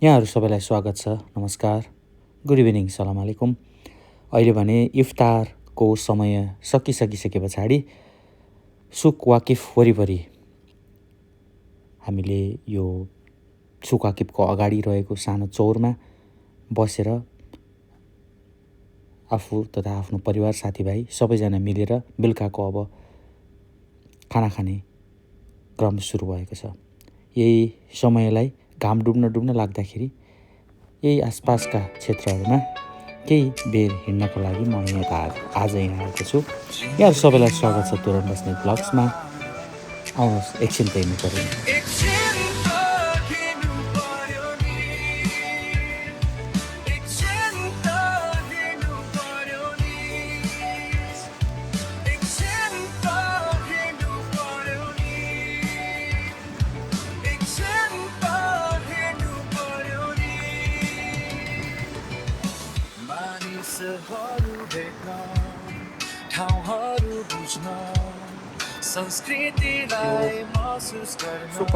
यहाँहरू सबैलाई स्वागत छ। नमस्कार, गुड इभिनिङ, सलाम आलेकुम। अहिले भने इफ्तारको समय सकिसके पछाडि सुक वाकिफ वरिपरि हामीले यो सुक वाकिफको अगाडि रहेको सानो चौरमा बसेर आफू तथा आफ्नो परिवार साथीभाइ सबैजना मिलेर बेलुकाको अब खाना खाने क्रम सुरु भएको छ। यही समयलाई घाम डुब्न लाग्दाखेरि यही आसपासका क्षेत्रहरूमा केही बेर हिँड्नको लागि म आज यहाँ आएको छु। यहाँहरू सबैलाई स्वागत छ तोरण बस्ने ब्लग्समा। आउनुहोस्, एकछिन त हिँड्नु पर्यो। ठाउँहरू बुझ्न संस्कृतिलाई महसुस गर्न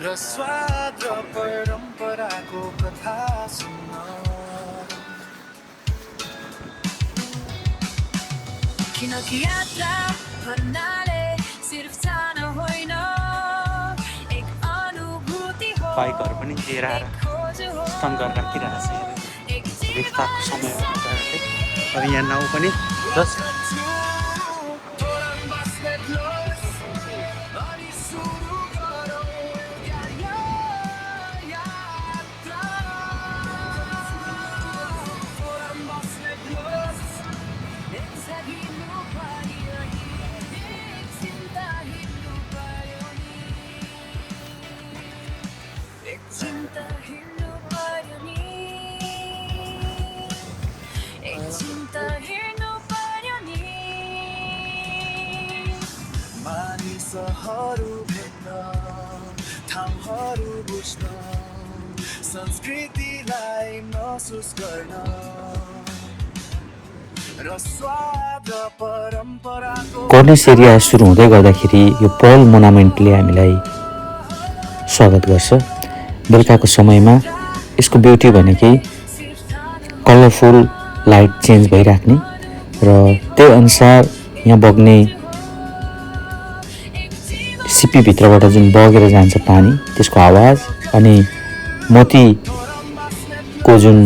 र स्वाद र परम्पराको कथा सुन्न किनकि यात्रा भन्नाले सिर्फ जान होइन, एक अनुभूति हो। बाइकहरू पनि लिएर आएर सङ्घर्ष राखिरहेको छ। इफ्तारको समय अब यहाँ नाउ पनि जस्ट मानिसहरू भेट्न, ठाउँहरू बुझ्न, संस्कृतिलाई महसुस गर्न र स्वाद र परम्पराको कर्नेस एरिया सुरु हुँदै गर्दाखेरि यो पल मोनामेन्टले हामीलाई स्वागत गर्छ। बेलुकाको समयमा यसको ब्युटी भनेकै कलरफुल लाइट चेन्ज भइराख्ने र त्यही अनुसार यहाँ बग्ने सिपीभित्रबाट जुन बगेर जान्छ पानी, त्यसको आवाज अनि मोतीको जुन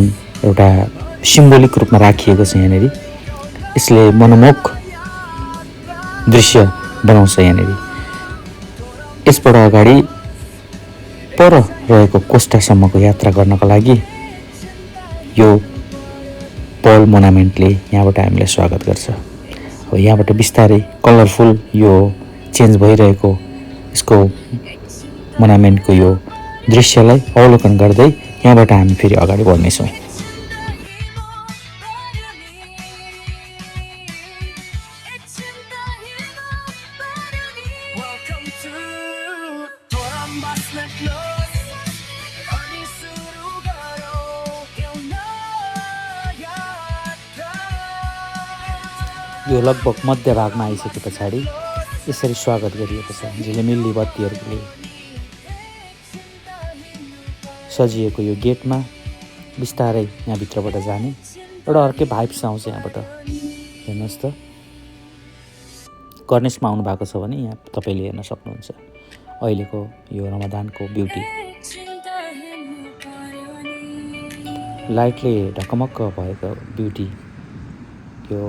एउटा सिम्बोलिक रूपमा राखिएको छ यहाँनिर, यसले मनमोहक दृश्य बनाउँछ। यहाँनिर यसबाट अगाडि पर रहेको कोस्टासम्मको यात्रा गर्नको लागि यो पल मोनामेन्टले यहाँबाट हामीलाई स्वागत गर्छ। अब यहाँबाट बिस्तारै कलरफुल यो चेन्ज भइरहेको यसको मोनामेन्टको यो दृश्यलाई अवलोकन गर्दै यहाँबाट हामी फेरि अगाडि बढ्नेछौँ। यो लगभग मध्य भागमा आइसके पछाडि यसरी स्वागत गरिएको छ। झिलिमिल्ली बत्तीहरूले सजिएको यो गेटमा बिस्तारै यहाँभित्रबाट जाने एउटा अर्कै भाइब्स आउँछ। यहाँबाट हेर्नुहोस् त, कर्नेसमा आउनु भएको छ भने यहाँ तपाईँले हेर्न सक्नुहुन्छ अहिलेको यो रमदानको ब्युटी। लाइटले ढकमक्क भएको ब्युटी, यो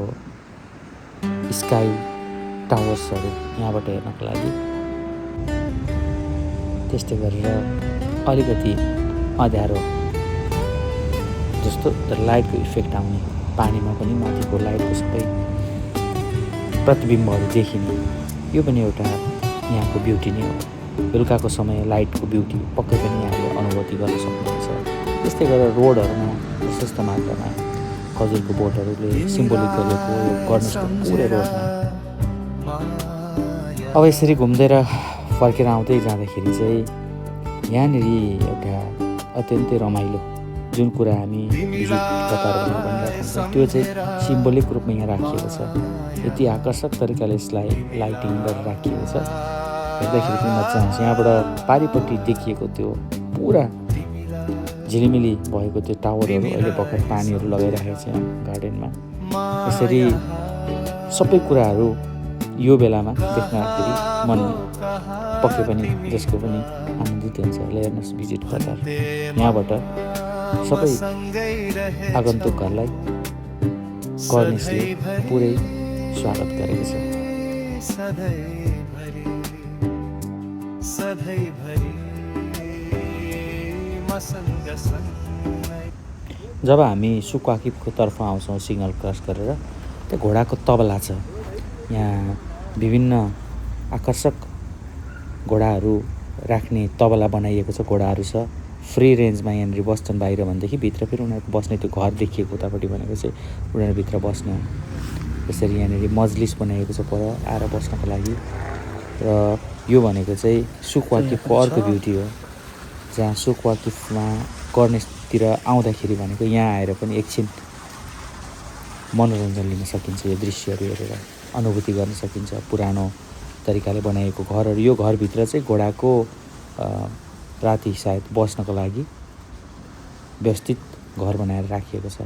स्काई टावर्सहरू यहाँबाट हेर्नको लागि, त्यस्तै गरेर अलिकति अँध्यारो जस्तो तर लाइटको इफेक्ट आउने, पानीमा पनि माथिको लाइटको सबै प्रतिबिम्बहरू देखिने, यो पनि एउटा यहाँको ब्युटी नै हो। बेलुकाको समय लाइटको ब्युटी पक्कै पनि यहाँले अनुभूति गर्न सक्नुहुन्छ। त्यस्तै गरेर रोडहरूमा प्रशस्त मात्रामा खजुरको बोटहरूले सिम्बोलिक गरेको कर्नेसको पुरै रोडमा। अब यसरी घुम्दै फर्केर आउँदै जाँदाखेरि चाहिँ यहाँनिर एउटा अत्यन्तै रमाइलो जुन कुरा हामी भिजिट कतार भनिरहेको छ त्यो चाहिँ सिम्बोलिक रूपमा यहाँ राखिएको छ। यति आकर्षक तरिकाले यसलाई लाइटिङ गरेर राखिएको छ, हेर्दाखेरि पनि मजा आउँछ। यहाँबाट पारिपट्टि देखिएको त्यो पुरा झिलिमिली भएको त्यो टावरहरू अहिले भर्खर पानीहरू लगाइराखेको छ यहाँ गार्डनमा। यसरी सबै कुराहरू यो बेलामा देख्दाखेरि मन पक्कै पनि जसको पनि आनन्दित हुन्छ। हेर्नुहोस् भिजिट गर्दा यहाँबाट सबै आगन्तुकहरूलाई कर्निसले पुरै स्वागत गरेको छ। जब हामी सुक्वाकिपको तर्फ आउँछौँ सिग्नल क्रस गरेर, त्यो घोडाको तबला छ। यहाँ विभिन्न आकर्षक घोडाहरू राख्ने तबला बनाइएको छ, घोडाहरू छ। फ्री रेन्जमा यहाँनिर बस्छन् बाहिर भनेदेखि भित्र फेरि उनीहरूको बस्ने त्यो घर देखिएको उतापट्टि भनेको चाहिँ उनीहरू भित्र बस्न। यसरी यहाँनिर मजलिस बनाइएको छ पर आएर बस्नको लागि। र यो भनेको चाहिँ सुक्वाकिपको अर्को ब्युटी हो, जहाँ सुक्वाकिपमा कर्निसतिर आउँदाखेरि भनेको यहाँ आएर पनि एकछिन मनोरञ्जन लिन सकिन्छ। यो दृश्यहरू हेरेर अनुभूति गर्न सकिन्छ। पुरानो तरिकाले बनाइएको घरहरू, यो घरभित्र चाहिँ घोडाको राति सायद बस्नको लागि व्यवस्थित घर बनाएर राखिएको छ।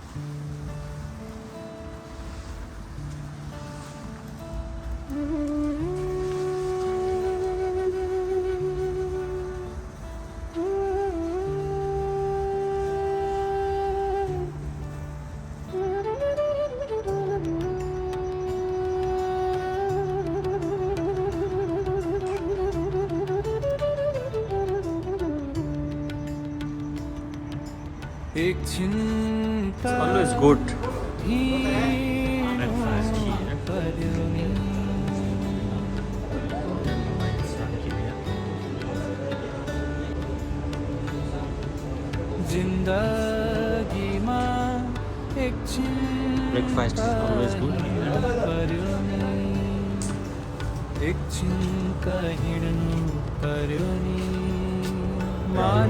It's always good. Breakfast is always good.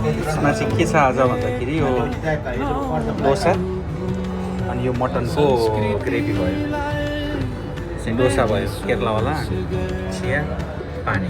यसमा चाहिँ के छ आज भन्दाखेरि यो डोसा अनि यो मटनको ग्रेभी भयो, डोसा भयो केरलावाला, चिया, पानी।